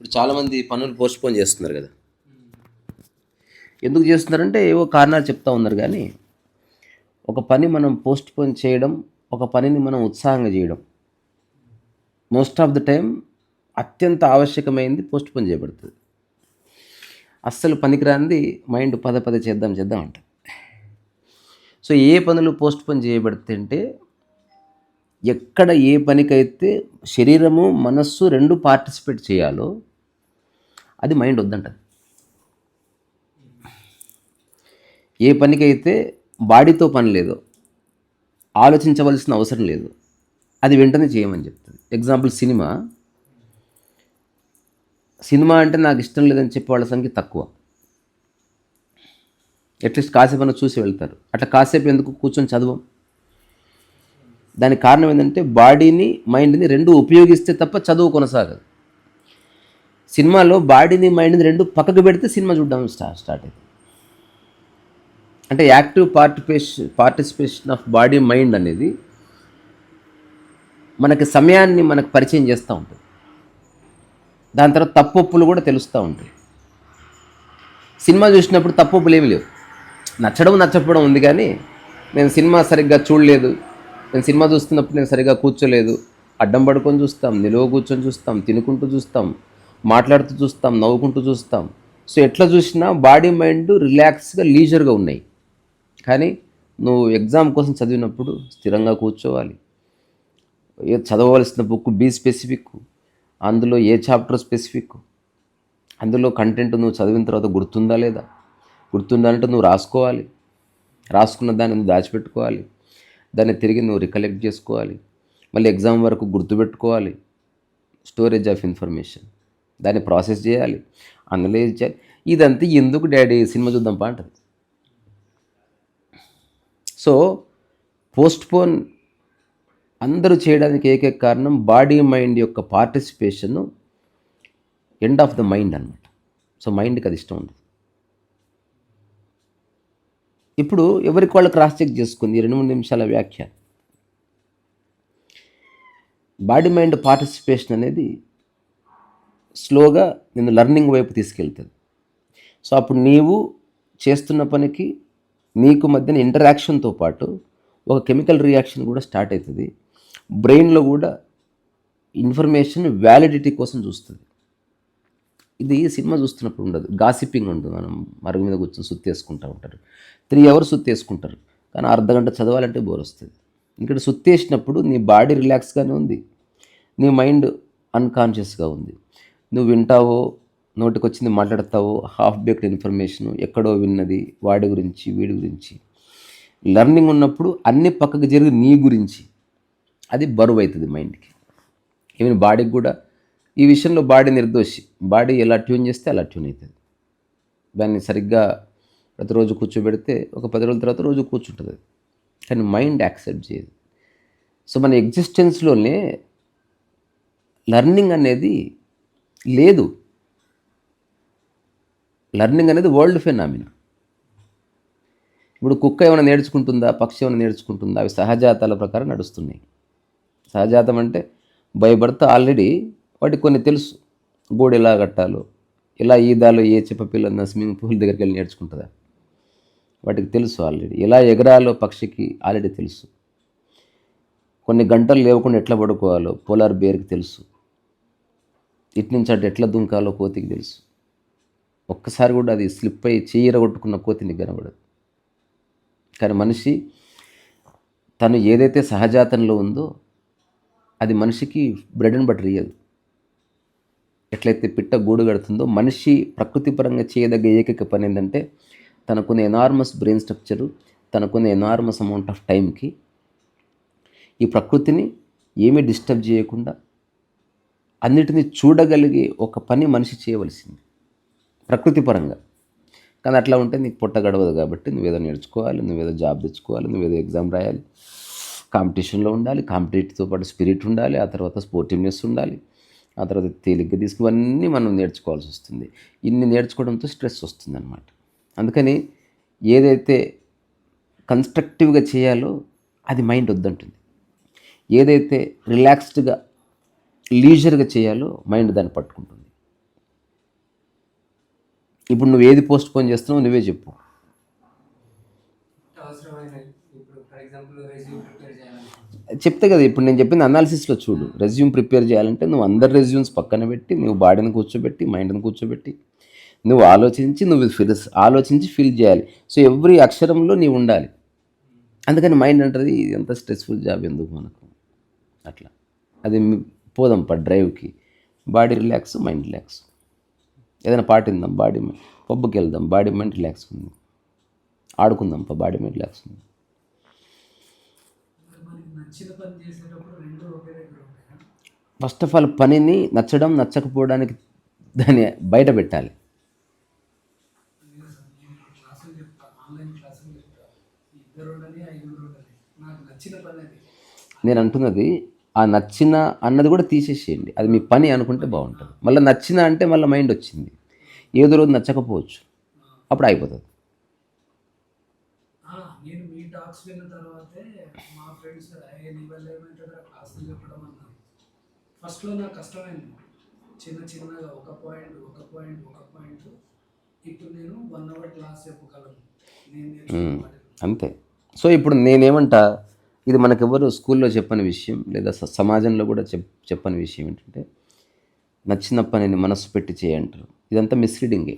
ఇప్పుడు చాలామంది పనులు పోస్ట్పోన్ చేస్తున్నారు కదా. ఎందుకు చేస్తున్నారంటే ఏవో కారణాలు చెప్తా ఉన్నారు. కానీ ఒక పని మనం పోస్ట్పోన్ చేయడం, ఒక పనిని మనం ఉత్సాహంగా చేయడం మోస్ట్ ఆఫ్ ద టైం అత్యంత ఆవశ్యకమైంది పోస్ట్పోన్ చేయబడుతుంది. అస్సలు పనికిరానిది మైండ్ పదే పదే చేద్దాం అంట. సో ఏ పనులు పోస్ట్పోన్ చేయబడుతుంటే, ఎక్కడ ఏ పనికైతే శరీరము మనస్సు రెండు పార్టిసిపేట్ చేయాలో అది మైండ్ వద్దంటది. ఏ పనికైతే బాడీతో పని లేదో, ఆలోచించవలసిన అవసరం లేదు, అది వెంటనే చేయమని చెప్తుంది. ఎగ్జాంపుల్ సినిమా అంటే నాకు ఇష్టం లేదని చెప్పే వాళ్ళ సంఖ్య తక్కువ. అట్లీస్ట్ కాసేపు చూసి వెళ్తారు. అట్లా కాసేపు ఎందుకు కూర్చొని చదవం? దానికి కారణం ఏంటంటే బాడీని మైండ్ని రెండు ఉపయోగిస్తే తప్ప చదువు కొనసాగదు. సినిమాలో బాడీని మైండ్ని రెండు పక్కకు పెడితే సినిమా చూడడం స్టార్ట్ అవుతుంది. అంటే active participation of body mind అనేది మనకి సమయాన్ని మనకు పరిచయం చేస్తూ ఉంటుంది. దాని తర్వాత తప్పొప్పులు కూడా తెలుస్తూ ఉంటాయి. సినిమా చూసినప్పుడు తప్పొప్పులు ఏమి లేవు. నచ్చకపోవడం ఉంది, కానీ నేను సినిమా సరిగ్గా చూడలేదు, నేను సినిమా చూస్తున్నప్పుడు నేను సరిగ్గా కూర్చోలేదు, అడ్డం పడుకొని చూస్తాం, నిలువ కూర్చొని చూస్తాం, తినుకుంటూ చూస్తాం, మాట్లాడుతూ చూస్తాం, నవ్వుకుంటూ చూస్తాం. సో ఎట్లా చూసినా బాడీ మైండ్ రిలాక్స్గా లీజర్గా ఉన్నాయి. కానీ నువ్వు ఎగ్జామ్ కోసం చదివినప్పుడు స్థిరంగా కూర్చోవాలి. చదవవలసిన బుక్ బీ స్పెసిఫిక్, అందులో ఏ చాప్టర్ స్పెసిఫిక్, అందులో కంటెంట్ నువ్వు చదివిన తర్వాత గుర్తుందా లేదా, గుర్తుండాలంటే నువ్వు రాసుకోవాలి, రాసుకున్న దాన్ని నువ్వు దాచిపెట్టుకోవాలి, దాన్ని తిరిగి నువ్వు రికలెక్ట్ చేసుకోవాలి, మళ్ళీ ఎగ్జామ్ వరకు గుర్తుపెట్టుకోవాలి. స్టోరేజ్ ఆఫ్ ఇన్ఫర్మేషన్, దాన్ని ప్రాసెస్ చేయాలి, అనలైజ్ చేయాలి. ఇదంతా ఎందుకు డాడీ సినిమా చూద్దాంపా అంటది. సో పోస్ట్పోన్ అందరూ చేయడానికి ఏకైక కారణం బాడీ మైండ్ యొక్క participation end of the mind అనమాట. సో మైండ్కి అది ఇష్టం ఉండదు. ఇప్పుడు ఎవరికి వాళ్ళు క్రాస్ చెక్ చేసుకుంది 2-3 నిమిషాల వ్యాఖ్య. బాడీ మైండ్ పార్టిసిపేషన్ అనేది స్లోగా నిన్ను లర్నింగ్ వైపు తీసుకెళ్తుంది. సో అప్పుడు నీవు చేస్తున్న పనికి నీకు మధ్యన ఇంటరాక్షన్తో పాటు ఒక కెమికల్ రియాక్షన్ కూడా స్టార్ట్ అవుతుంది. బ్రెయిన్లో కూడా ఇన్ఫర్మేషన్ వ్యాలిడిటీ కోసం చూస్తుంది. ఇది సినిమా చూస్తున్నప్పుడు ఉండదు, గాసిపింగ్ ఉంటుంది. మనం మరుగు మీద కూర్చొని సుత్తేసుకుంటూ ఉంటారు, 3 hours సుత్తేసుకుంటారు, కానీ అర్ధగంట చదవాలంటే బోర్ వస్తుంది. ఇక్కడ సుత్తేసినప్పుడు నీ బాడీ రిలాక్స్గానే ఉంది, నీ మైండ్ అన్కాన్షియస్గా ఉంది. నువ్వు వింటావో, నోటికి వచ్చింది మాట్లాడతావో, హాఫ్ బేక్డ్ ఇన్ఫర్మేషన్, ఎక్కడో విన్నది, వాడి గురించి వీడి గురించి. లర్నింగ్ ఉన్నప్పుడు అన్ని పక్కకు జరిగి నీ గురించి, అది బరువు అవుతుంది మైండ్కి. ఈవెన్ బాడీకి కూడా ఈ విషయంలో బాడీ నిర్దోషి. బాడీ ఎలా ట్యూన్ చేస్తే అలా ట్యూన్ అవుతుంది. దాన్ని సరిగ్గా ప్రతిరోజు కూర్చోబెడితే ఒక 10 రోజుల తర్వాత రోజు కూర్చుంటుంది, కానీ మైండ్ యాక్సెప్ట్ చేయదు. సో మన ఎగ్జిస్టెన్స్లోనే లర్నింగ్ అనేది లేదు. లర్నింగ్ అనేది వరల్డ్ ఫెనామినా. ఇప్పుడు కుక్క ఏమైనా నేర్చుకుంటుందా, పక్షి ఏమైనా నేర్చుకుంటుందా? అవి సహజాతాల ప్రకారం నడుస్తున్నాయి. సహజాతం అంటే బై బర్త్ ఆల్రెడీ వాటికి కొన్ని తెలుసు. గూడు ఎలా కట్టాలో, ఎలా ఈదాలో, ఏ చెప్ప పిల్లన్న స్విమ్మింగ్ పూల్ దగ్గరికి వెళ్ళి నేర్చుకుంటుందా? వాటికి తెలుసు ఆల్రెడీ. ఎలా ఎగరాలో పక్షికి ఆల్రెడీ తెలుసు. కొన్ని గంటలు లేవకుండా ఎట్లా పడుకోవాలో పోలార్ బేర్కి తెలుసు. ఇటు నుంచి అటు ఎట్లా దుంకాలో కోతికి తెలుసు. ఒక్కసారి కూడా అది స్లిప్ అయ్యి చీరగొట్టుకున్న కోతిని కనబడదు. కానీ మనిషి తను ఏదైతే సహజాతంలో ఉందో అది మనిషికి బ్రెడ్ అండ్ బటర్ ఇయ్యదు. ఎట్లయితే పిట్ట గూడు కడుతుందో, మనిషి ప్రకృతిపరంగా చేయదగ్గ ఏకైక పని ఏంటంటే తనకున్న ఎనార్మస్ బ్రెయిన్ స్ట్రక్చరు, తనకున్న ఎనార్మస్ అమౌంట్ ఆఫ్ టైంకి ఈ ప్రకృతిని ఏమీ డిస్టర్బ్ చేయకుండా అన్నిటినీ చూడగలిగే ఒక పని మనిషి చేయవలసింది ప్రకృతిపరంగా. కానీ అట్లా ఉంటే నీకు పొట్ట గడవదు. కాబట్టి నువ్వేదో నేర్చుకోవాలి, నువ్వేదో జాబ్ తెచ్చుకోవాలి, నువ్వేదో ఎగ్జామ్ రాయాలి, కాంపిటీషన్లో ఉండాలి, కాంపిటేటివ్తో పాటు స్పిరిట్ ఉండాలి, ఆ తర్వాత స్పోర్టివ్నెస్ ఉండాలి, ఆ తర్వాత తేలిగ్గా తీసుకువన్నీ మనం నేర్చుకోవాల్సి వస్తుంది. ఇన్ని నేర్చుకోవడంతో స్ట్రెస్ వస్తుంది అన్నమాట. అందుకని ఏదైతే కన్స్ట్రక్టివ్గా చేయాలో అది మైండ్ వద్దంటుంది. ఏదైతే రిలాక్స్డ్గా లీజర్గా చేయాలో మైండ్ దాన్ని పట్టుకుంటుంది. ఇప్పుడు నువ్వు ఏది పోస్ట్ పోన్ చేస్తున్నావు నువ్వే చెప్పు. అవసరమైన ఇప్పుడు ఫర్ ఎగ్జాంపుల్ రెజ్యూమ్ ప్రిపేర్ చేయాలనుకుంటున్నాను. చెప్తే కదా ఇప్పుడు నేను చెప్పింది అనాలిసిస్లో చూడు. రెజ్యూమ్ ప్రిపేర్ చేయాలంటే నువ్వు అందరి రెజ్యూమ్స్ పక్కన పెట్టి, నువ్వు బాడీని కూర్చోబెట్టి, మైండ్ని కూర్చోబెట్టి, నువ్వు ఆలోచించి ఫిల్ చేయాలి. సో ఎవ్రీ అక్షరంలో నీవు ఉండాలి. అందుకని మైండ్ అంటది ఇది ఎంత స్ట్రెస్ఫుల్ జాబ్ ఎందుకు మనకు అట్లా. అది పోదాం డ్రైవ్కి, బాడీ రిలాక్స్, మైండ్ రిలాక్స్. ఏదైనా పాట విందాం, పబ్కి వెళ్దాం, బాడీ మైండ్ రిలాక్స్ ఉంది. ఆడుకుందాం, బాడీ మైండ్ రిలాక్స్ ఉంది. మనకి నచ్చిన పని చేసేటప్పుడు రెండు ఒకే దగ్గర ఉంటాయి. ఫస్ట్ ఆఫ్ ఆల్ పనిని నచ్చడం నచ్చకపోవడానికి దాన్ని బయట పెట్టాలి. క్లాసులు చెప్తా, ఆన్లైన్ క్లాసులు చెప్తా, ఇద్దరు ఉండాలి, ఐదుగురు ఉండాలి, నాకు నచ్చిన పని అది. నేను అంటున్నది ఆ నచ్చిన అన్నది కూడా తీసేసేయండి. అది మీ పని అనుకుంటే బాగుంటుంది. మళ్ళీ నచ్చిన అంటే మళ్ళీ మైండ్ వచ్చింది, ఏదో రోజు నచ్చకపోవచ్చు, అప్పుడు అయిపోతుంది. నేను మీ టాక్స్ విన్న తర్వాతే మా ఫ్రెండ్స్ నీ వల్ల ఏమవుతుందో క్లాసులు చెప్పడం అన్నారు. ఫస్ట్లో నాకు కష్టమైంది, చిన్నగా ఒక పాయింట్. ఇప్పుడు నేను 1 hour క్లాస్ చెప్పగలను. అంతే. సో ఇప్పుడు నేనేమంటా, ఇది మనకెవరు స్కూల్లో చెప్పని విషయం, లేదా సమాజంలో కూడా చెప్పని విషయం ఏంటంటే, నచ్చిన పనిని మనసు పెట్టి చేయంటారు. ఇదంతా మిస్లీడింగే.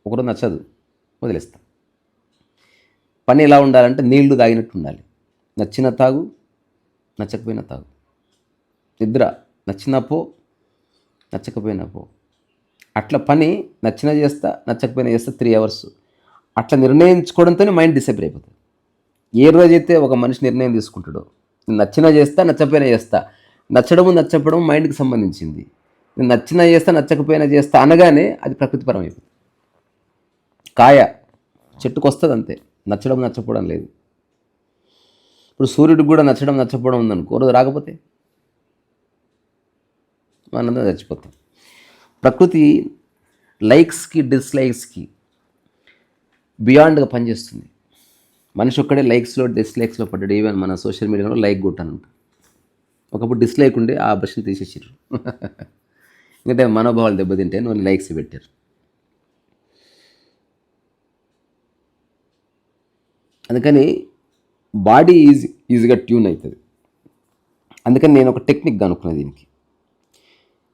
ఒకరు నచ్చదు, వదిలేస్తాం. పని ఎలా ఉండాలంటే నీళ్లు తాగినట్టు ఉండాలి. నచ్చిన తాగు, నచ్చకపోయినా తాగు. నిద్ర నచ్చినా పో, నచ్చకపోయినా పో. అట్లా పని నచ్చిన చేస్తా, నచ్చకపోయినా చేస్తా 3 hours. అట్లా నిర్ణయించుకోవడంతోనే మైండ్ డిసైబర్ అయిపోతుంది. ఏ రోజైతే ఒక మనిషి నిర్ణయం తీసుకుంటాడో, నచ్చినా చేస్తా, నచ్చకపోయినా చేస్తా, నచ్చడం మైండ్కి సంబంధించింది. నేను నచ్చినా చేస్తా, నచ్చకపోయినా చేస్తా అనగానే అది ప్రకృతిపరం అయిపోతుంది. కాయ చెట్టుకు వస్తుంది అంతే, నచ్చకపోవడం లేదు. ఇప్పుడు సూర్యుడికి కూడా నచ్చకపోవడం ఉందనుకో, రోజు రాకపోతే మనందరం చచ్చిపోతాం. ప్రకృతి లైక్స్కి డిస్లైక్స్కి బియాండ్గా పనిచేస్తుంది. మనిషి ఒక్కడే లైక్స్లో డిస్లైక్స్లో పడ్డాడు. ఈవెన్ మన సోషల్ మీడియాలో లైక్ కొట్టానంట, ఒకప్పుడు డిస్లైక్ ఉండే ఆ ఆపరేషన్ తీసేసారు. ఎందుకంటే మనోభావాలు దెబ్బతింటే నువ్వు లైక్స్ పెట్టారు. అందుకని బాడీ ఈజీగా ట్యూన్ అవుతుంది. అందుకని నేను ఒక టెక్నిక్ అనుకున్నాను దీనికి.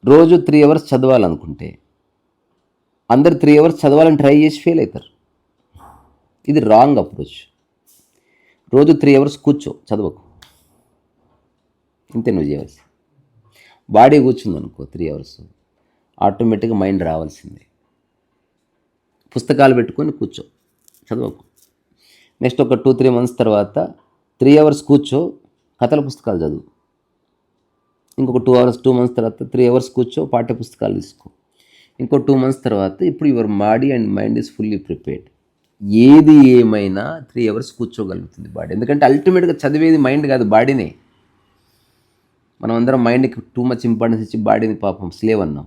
రోజు 3 hours చదవాలనుకుంటే అందరు 3 hours చదవాలని ట్రై చేసి ఫెయిల్ అవుతారు. ఇది రాంగ్ అప్రోచ్. రోజు 3 hours కూర్చో, చదవకు, ఇంతే నువ్వు చేయవలసి. బాడీ కూర్చుందనుకో 3 hours, ఆటోమేటిక్గా మైండ్ రావాల్సిందే. పుస్తకాలు పెట్టుకొని కూర్చో, చదవకు. నెక్స్ట్ ఒక 2-3 months తర్వాత 3 hours కూర్చో, కథల పుస్తకాలు చదువు. ఇంకొక 2 months తర్వాత 3 hours కూర్చో, పాఠ్య పుస్తకాలు తీసుకో. ఇంకో 2 months తర్వాత ఇప్పుడు your body and mind is fully prepared. ఏది ఏమైనా 3 hours కూర్చోగలుగుతుంది బాడీ. ఎందుకంటే అల్టిమేట్గా చదివేది మైండ్ కాదు, బాడీనే. మనం అందరం మైండ్కి టూ మచ్ ఇంపార్టెన్స్ ఇచ్చి బాడీని పాపం స్లేవ్ అన్నాం.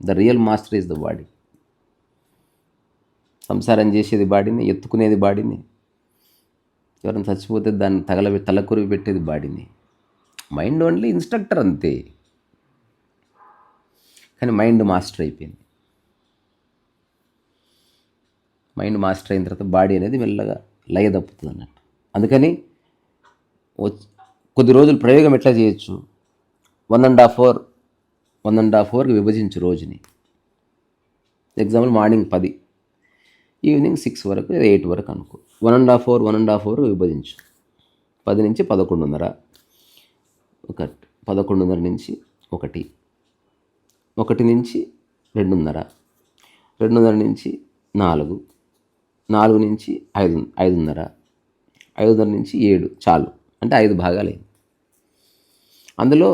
The real master is the body. సంసారం చేసేది బాడీని, ఎత్తుకునేది బాడీని, ఎవరైనా చచ్చిపోతే దాన్ని తలకొరివి పెట్టేది బాడీని. మైండ్ ఓన్లీ ఇన్స్ట్రక్టర్ అంతే. కానీ మైండ్ మాస్టర్ అయిపోయింది. మైండ్ మాస్టర్ అయిన తర్వాత బాడీ అనేది మెల్లగా లయ తప్పుతుంది అన్నట్టు. అందుకని కొద్ది రోజులు ప్రయోగం ఎట్లా చేయొచ్చు, 1.5 hour విభజించు రోజుని. ఎగ్జాంపుల్ మార్నింగ్ 10, ఈవినింగ్ 6 వరకు, 8 వరకు అనుకో. 1.5 hour విభజించు. 10 నుంచి 11:30, 11:30 నుంచి 1, 1 నుంచి 2:30, 2:30 నుంచి 4, 4 నుంచి 5:30, 5:30 నుంచి 7. చాలు, అంటే 5 భాగాలు అయింది. అందులో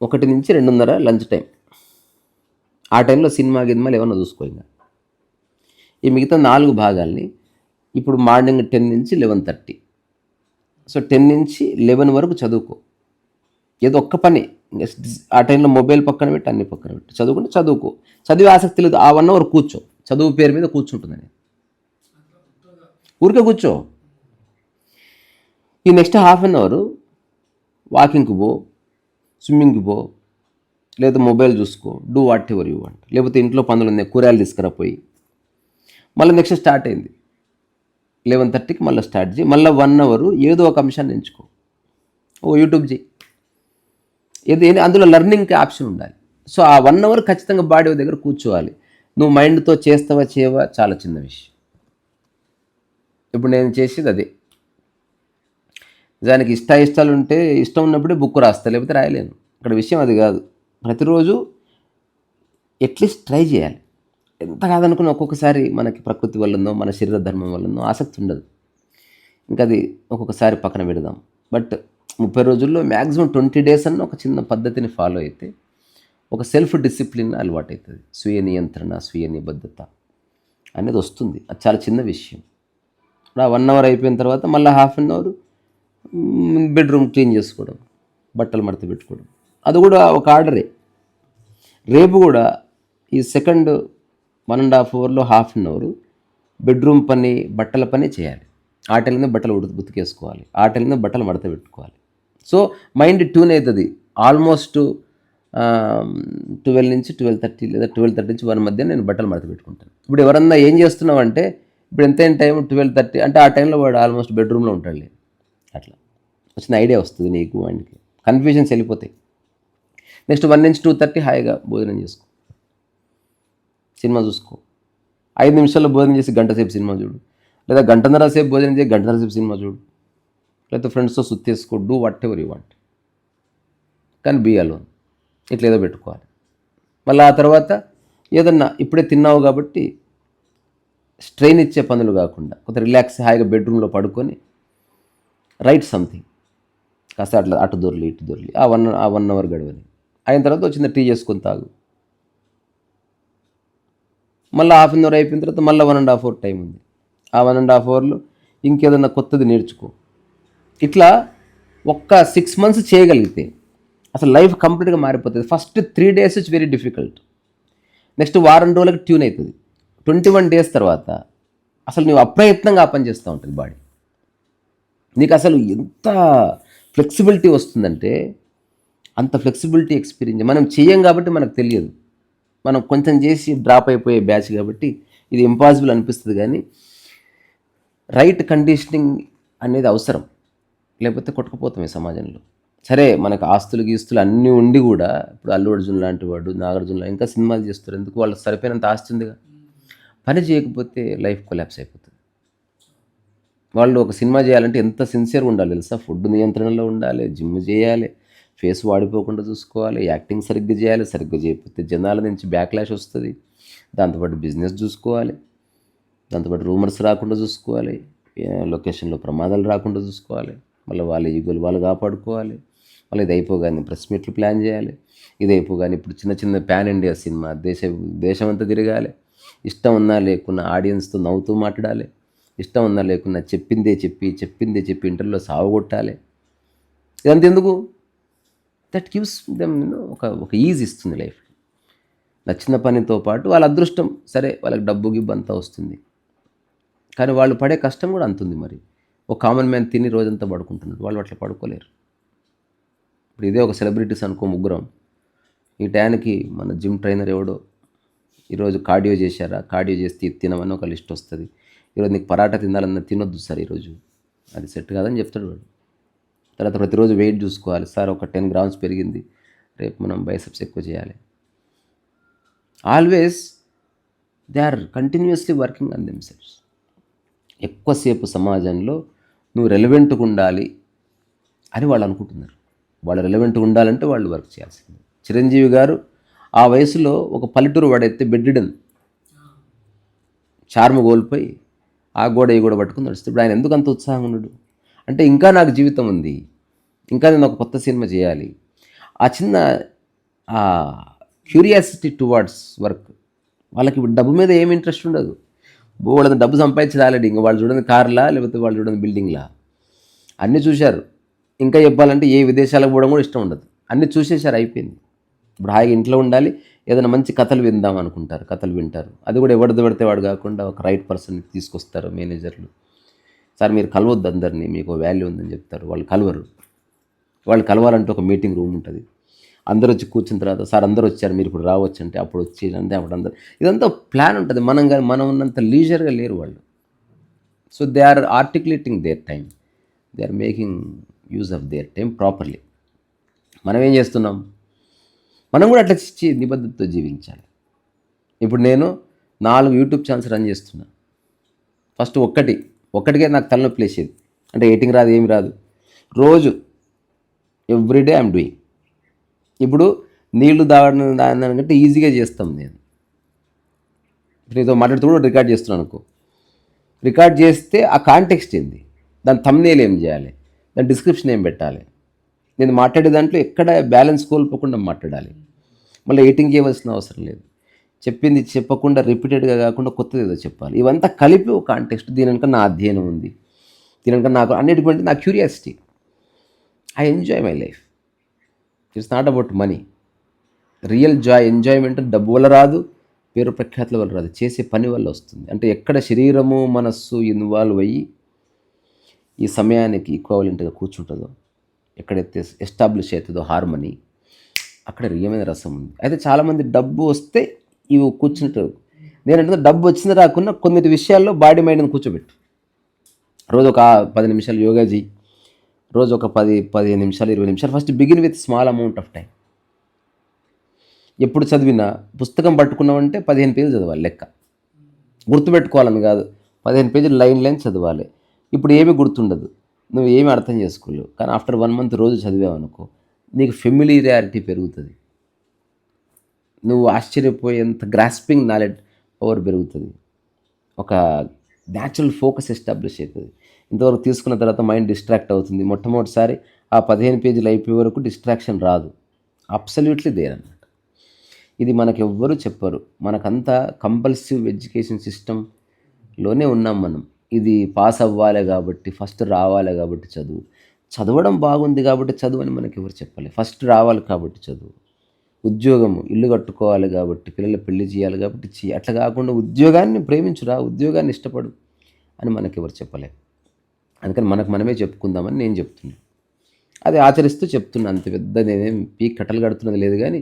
1 నుంచి 2:30 లంచ్ టైం. ఆ టైంలో సినిమాలు ఏమన్నా చూసుకోయిందా. ఈ మిగతా 4 భాగాల్ని ఇప్పుడు మార్నింగ్ 10 నుంచి 11:30, సో 10 నుంచి 11 వరకు చదువుకో. ఏదో ఒక్క పని ఆ టైంలో మొబైల్ పక్కన పెట్టి, అన్ని పక్కన పెట్టి చదువుకుంటే చదువుకో. చదివే ఆసక్తి లేదు, ఆ 1 hour కూర్చో. చదువు పేరు మీద కూర్చుంటుందని ఊరికే కూర్చో. ఈ నెక్స్ట్ ½ hour వాకింగ్కి పో, స్విమ్మింగ్కి పో, లేదా మొబైల్ చూసుకో, do whatever you want. లేకపోతే ఇంట్లో పనులు ఉన్నాయి, కూరగాయలు తీసుకురాపోయి. మళ్ళీ నెక్స్ట్ స్టార్ట్ అయింది 11:30కి మళ్ళీ స్టార్ట్ చేయి. మళ్ళీ 1 అవర్ ఏదో ఒక అంశాన్ని ఎంచుకో, యూట్యూబ్ చేయి, ఏది అందులో లెర్నింగ్కి ఆప్షన్ ఉండాలి. సో ఆ 1 అవర్ ఖచ్చితంగా బాడీ దగ్గర కూర్చోవాలి. నువ్వు మైండ్తో చేస్తావా చేయవా చాలా చిన్న విషయం. ఇప్పుడు నేను చేసేది అదే. దానికి ఇష్టాలు ఉంటే ఇష్టం ఉన్నప్పుడే బుక్ రాస్తా, లేకపోతే రాయలేను. ఇక్కడ విషయం అది కాదు. ప్రతిరోజు అట్లీస్ట్ ట్రై చేయాలి. ఎంత కాదనుకున్న ఒక్కొక్కసారి మనకి ప్రకృతి వల్లనో మన శరీర ధర్మం వల్లనో ఆసక్తి ఉండదు, ఇంకా అది ఒక్కొక్కసారి పక్కన పెడదాం. బట్ 30 రోజుల్లో మ్యాక్సిమం 20 days అన్న ఒక చిన్న పద్ధతిని ఫాలో అయితే ఒక సెల్ఫ్ డిసిప్లిన్ అలవాటు అవుతుంది. స్వీయ నియంత్రణ, స్వీయ నిబద్ధత అనేది వస్తుంది. అది చాలా చిన్న విషయం. ఆ 1 అవర్ అయిపోయిన తర్వాత మళ్ళీ ½ an hour బెడ్రూమ్ క్లీన్ చేసుకోవడం, బట్టలు మడత పెట్టుకోవడం, అది కూడా ఒక ఆర్డరే. రేపు కూడా ఈ సెకండ్ 1.5 hourలో ½ an hour బెడ్రూమ్ పని, బట్టల పని చేయాలి. ఆ టైంలో బట్టలు ఉతికేసుకోవాలి, ఆ టైంలో బట్టలు మడత పెట్టుకోవాలి. సో మైండ్ ట్యూన్ అవుతుంది. ఆల్మోస్ట్ 12 నుంచి 12:30 లేదా 12:30 నుంచి 1 మధ్య నేను బట్టలు మడత పెట్టుకుంటాను. ఇప్పుడు ఎవరన్నా ఏం చేస్తున్నావు అంటే, ఇప్పుడు ఎంతైనా టైం 12:30 అంటే ఆ టైంలో వాడు ఆల్మోస్ట్ బెడ్రూమ్లో ఉంటాడులే. అట్లా వచ్చిన ఐడియా వస్తుంది నీకు, మైండ్కి కన్ఫ్యూజన్స్ వెళ్ళిపోతాయి. నెక్స్ట్ 1 నుంచి 2:30 హాయిగా భోజనం చేసుకో, సినిమా చూసుకో. 5 నిమిషాల్లో భోజనం చేసి గంట సేపు సినిమా చూడు, లేదా గంటన్నర సేపు భోజనం చేసి గంటన్నర సేపు సినిమా చూడు, లేకపోతే ఫ్రెండ్స్తో సుత్తేసుకో, do whatever you want. కానీ బీ అలోన్, ఇట్లా ఏదో పెట్టుకోవాలి. మళ్ళీ ఆ తర్వాత ఏదన్నా ఇప్పుడే తిన్నావు కాబట్టి స్ట్రెయిన్ ఇచ్చే పనులు కాకుండా కొంత రిలాక్స్ హాయిగా బెడ్రూమ్లో పడుకొని రైట్ సంథింగ్, కాస్త అట్లా అటు దొరలి ఇటు దొరలి ఆ 1 అవర్ గడవని. అయిన తర్వాత వచ్చిన టీ చేసుకొని తాగు. మళ్ళీ ½ an hour అయిపోయిన తర్వాత మళ్ళీ 1.5 hour టైం ఉంది. ఆ 1.5 hourలో ఇంకేదన్నా కొత్తది నేర్చుకో. ఇట్లా ఒక్క 6 months చేయగలిగితే అసలు లైఫ్ కంప్లీట్గా మారిపోతుంది. First 3 days it's very difficult. Next వారం రోజులకు ట్యూన్ అవుతుంది. 21 days తర్వాత అసలు నువ్వు అప్రయత్నంగా ఆ పని చేస్తూ ఉంటుంది బాడీ. నీకు అసలు ఎంత ఫ్లెక్సిబిలిటీ వస్తుందంటే అంత ఫ్లెక్సిబిలిటీ ఎక్స్పీరియన్స్ మనం చేయం కాబట్టి మనకు తెలియదు. మనం కొంచెం చేసి డ్రాప్ అయిపోయే బ్యాచ్ కాబట్టి ఇది ఇంపాసిబుల్ అనిపిస్తుంది. కానీ రైట్ కండిషనింగ్ అనేది అవసరం, లేకపోతే కొట్టుకుపోతాం ఈ సమాజంలో. సరే మనకు ఆస్తులు గీస్తులు అన్నీ ఉండి కూడా ఇప్పుడు అల్లు అర్జున్ లాంటి వాడు, నాగార్జున ఇంకా సినిమాలు చేస్తారు. ఎందుకు? వాళ్ళకి సరిపోయినంత ఆస్తి ఉందిగా. పని చేయకపోతే లైఫ్ కొలాప్స్ అయిపోతుంది. వాళ్ళు ఒక సినిమా చేయాలంటే ఎంత సిన్సియర్గా ఉండాలి తెలుసా? ఫుడ్ నియంత్రణలో ఉండాలి, జిమ్ చేయాలి, ఫేస్ వాడిపోకుండా చూసుకోవాలి, యాక్టింగ్ సరిగ్గా చేయాలి. సరిగ్గా చేయకపోతే జనాల నుంచి బ్యాక్లాష్ వస్తుంది. దాంతోపాటు బిజినెస్ చూసుకోవాలి, దాంతోపాటు రూమర్స్ రాకుండా చూసుకోవాలి, లొకేషన్లో ప్రమాదాలు రాకుండా చూసుకోవాలి, మళ్ళీ వాళ్ళ ఈగోలు వాళ్ళు కాపాడుకోవాలి. మళ్ళీ ఇది అయిపోగానే ప్రెస్ మీట్లు ప్లాన్ చేయాలి. ఇది అయిపోగానే ఇప్పుడు చిన్న చిన్న ప్యాన్ ఇండియా సినిమా దేశమంతా తిరగాలి. ఇష్టం ఉన్నా లేకున్నా ఆడియన్స్తో నవ్వుతూ మాట్లాడాలి. ఇష్టం ఉన్నా లేకున్నా చెప్పిందే చెప్పి ఇంటర్లో సావగొట్టాలి. ఇదంతా ఎందుకు? దట్ గివ్స్ దెమ్ ఒక ఈజ్ ఇస్తుంది లైఫ్. నచ్చిన పనితో పాటు వాళ్ళ అదృష్టం, సరే వాళ్ళకి డబ్బు గిబ్బు అంతా వస్తుంది, కానీ వాళ్ళు పడే కష్టం కూడా అంతుంది. మరి ఒక కామన్ మ్యాన్ తిని రోజంతా పడుకుంటున్నాడు, వాళ్ళు అట్లా పడుకోలేరు. ఇప్పుడు ఇదే ఒక సెలబ్రిటీస్ అనుకో, ముగ్గురం ఈ టైంకి మన జిమ్ ట్రైనర్ ఎవడో ఈరోజు కార్డియో చేశారా, కార్డియో చేస్తే ఇది తినమని ఒక లిస్ట్ వస్తుంది. ఈరోజు నీకు పరాటా తినాలన్నా తినొద్దు సార్, ఈరోజు అది సెట్ కాదని చెప్తాడు వాడు. తర్వాత ప్రతిరోజు వెయిట్ చూసుకోవాలి, సార్ ఒక 10 grams పెరిగింది, రేపు మనం బైసెప్స్ ఎక్కువ చేయాలి. Always they are continuously working on themselves. ఎక్కువసేపు సమాజంలో నువ్వు రెలవెంట్గా ఉండాలి అని వాళ్ళు అనుకుంటున్నారు. వాళ్ళు రెలవెంట్గా ఉండాలంటే వాళ్ళు వర్క్ చేయాల్సింది. చిరంజీవి గారు ఆ వయసులో ఒక పల్లెటూరు వాడైతే బెడ్డిడన్, చార్మ కోల్పోయి ఆ గోడ ఈ గోడ పట్టుకుని నడుస్తుంది. ఇప్పుడు ఆయన ఎందుకు అంత ఉత్సాహంగా ఉన్నాడు అంటే, ఇంకా నాకు జీవితం ఉంది, ఇంకా నేను ఒక కొత్త సినిమా చేయాలి. ఆ చిన్న క్యూరియాసిటీ టువార్డ్స్ వర్క్. వాళ్ళకి ఇప్పుడు డబ్బు మీద ఏమి ఇంట్రెస్ట్ ఉండదు. వాళ్ళని డబ్బు సంపాదించి రాలేడు. ఇంకా వాళ్ళు చూడండి కార్లా, లేకపోతే వాళ్ళు చూడండి బిల్డింగ్లా, అన్నీ చూశారు. ఇంకా చెప్పాలంటే ఏ విదేశాలకు పోవడం కూడా ఇష్టం ఉండదు. అన్నీ చూసేశారు, అయిపోయింది. ఇప్పుడు హాయిగా ఇంట్లో ఉండాలి, ఏదైనా మంచి కథలు విందాం అనుకుంటారు, కథలు వింటారు. అది కూడా ఎవరిది పడితే వాడు కాకుండా ఒక రైట్ పర్సన్ తీసుకొస్తారు మేనేజర్లు. సార్ మీరు కలవద్దు అందరినీ, మీకు వాల్యూ ఉందని చెప్తారు. వాళ్ళు కలవరు. వాళ్ళు కలవాలంటే ఒక మీటింగ్ రూమ్ ఉంటుంది. అందరూ వచ్చి కూర్చున్న తర్వాత సార్ అందరూ వచ్చారు మీరు ఇప్పుడు రావచ్చు అంటే అప్పుడు వచ్చి అంటే అప్పుడు అందరూ ఇదంతా ప్లాన్ ఉంటుంది. మనం ఉన్నంత లీజర్గా లేరు వాళ్ళు. So they are articulating their time, they are making use of their time properly. మనం ఏం చేస్తున్నాం? మనం కూడా అట్లా నిబద్ధతతో జీవించాలి. ఇప్పుడు నేను 4 యూట్యూబ్ ఛానల్స్ రన్ చేస్తున్నా. ఫస్ట్ ఒక్కటికే నాకు తలనొప్పి లేచేది. అంటే ఎడిటింగ్ రాదు, ఏమి రాదు. రోజు ఎవ్రీడే ఐఎమ్ డూయింగ్. ఇప్పుడు నీళ్లు దానికంటే ఈజీగా చేస్తాం. నేను నీతో మాట్లాడుతూ కూడా రికార్డ్ చేస్తున్నాను అనుకో. రికార్డ్ చేస్తే ఆ కాంటెక్స్ట్ ఏంది, దాని థంబ్నెయిల్ ఏం చేయాలి, దాని డిస్క్రిప్షన్ ఏం పెట్టాలి, నేను మాట్లాడే దాంట్లో ఎక్కడ బ్యాలెన్స్ కోల్పోకుండా మాట్లాడాలి. మళ్ళీ ఎడిటింగ్ చేయవలసిన అవసరం లేదు. చెప్పింది చెప్పకుండా రిపీటెడ్గా కాకుండా కొత్తది ఏదో చెప్పాలి. ఇవంతా కలిపి ఒక కాంటెక్స్ట్. దీని వెనక నా అధ్యయనం ఉంది, దీని వెనక నాకు అన్నిటికంటే నా curiosity. I enjoy my life. It's not about money. Real enjoyment డబ్బు వల్ల రాదు, పేరు ప్రఖ్యాతుల వల్ల రాదు, చేసే పని వల్ల వస్తుంది. అంటే ఎక్కడ శరీరము మనస్సు ఇన్వాల్వ్ అయ్యి ఈ సమయానికి ఈక్వాలెంట్గా కూర్చుంటుందో, ఎక్కడైతే ఎస్టాబ్లిష్ అవుతుందో హార్మనీ, అక్కడ రియమైన రసం ఉంది. అయితే చాలామంది డబ్బు వస్తే ఇవి కూర్చుంటారు. నేనంటే డబ్బు వచ్చింది రాకున్నా కొన్ని విషయాల్లో బాడీ మైండ్ని కూర్చోబెట్టు. రోజు ఒక 10 నిమిషాలు యోగా చేయి, రోజు ఒక 15 నిమిషాలు 20 నిమిషాలు. First begin with small amount of time. ఎప్పుడు చదివినా పుస్తకం పట్టుకున్నామంటే 15 పేజీలు చదవాలి. లెక్క గుర్తుపెట్టుకోవాలని కాదు, 15 పేజీలు లైన్ చదవాలి. ఇప్పుడు ఏమీ గుర్తుండదు, నువ్వు ఏమీ అర్థం చేసుకోలేవు. కానీ ఆఫ్టర్ 1 మంత్ రోజు చదివావనుకో, నీకు ఫెమిలియారిటీ పెరుగుతుంది. నువ్వు ఆశ్చర్యపోయేంత గ్రాస్పింగ్ నాలెడ్జ్ పవర్ పెరుగుతుంది. ఒక న్యాచురల్ ఫోకస్ ఎస్టాబ్లిష్ అవుతుంది. ఇంతవరకు తీసుకున్న తర్వాత మైండ్ డిస్ట్రాక్ట్ అవుతుంది. మొట్టమొదటిసారి ఆ 15 పేజీలు అయిపోయే వరకు డిస్ట్రాక్షన్ రాదు. అబ్సల్యూట్లీ దేర్ అన్నమాట. ఇది మనకు ఎవ్వరూ చెప్పరు. మనకంతా కంపల్సివ్ ఎడ్యుకేషన్ సిస్టంలోనే ఉన్నాం మనం. ఇది పాస్ అవ్వాలి కాబట్టి, ఫస్ట్ రావాలి కాబట్టి చదవడం బాగుంది కాబట్టి చదువు అని మనకి ఎవరు చెప్పాలి. ఫస్ట్ రావాలి కాబట్టి చదువు. ఉద్యోగము, ఇల్లు కట్టుకోవాలి కాబట్టి, పిల్లలు పెళ్లి చేయాలి కాబట్టి అట్లా కాకుండా ఉద్యోగాన్ని ప్రేమించురా, ఉద్యోగాన్ని ఇష్టపడు అని మనకి ఎవరు చెప్పలేదు. అందుకని మనకు మనమే చెప్పుకుందామని నేను చెప్తున్నాను. అది ఆచరిస్తూ చెప్తున్నాను. అంత పెద్ద నేనేం పీక్ కట్టలు కడుతున్నది లేదు. కానీ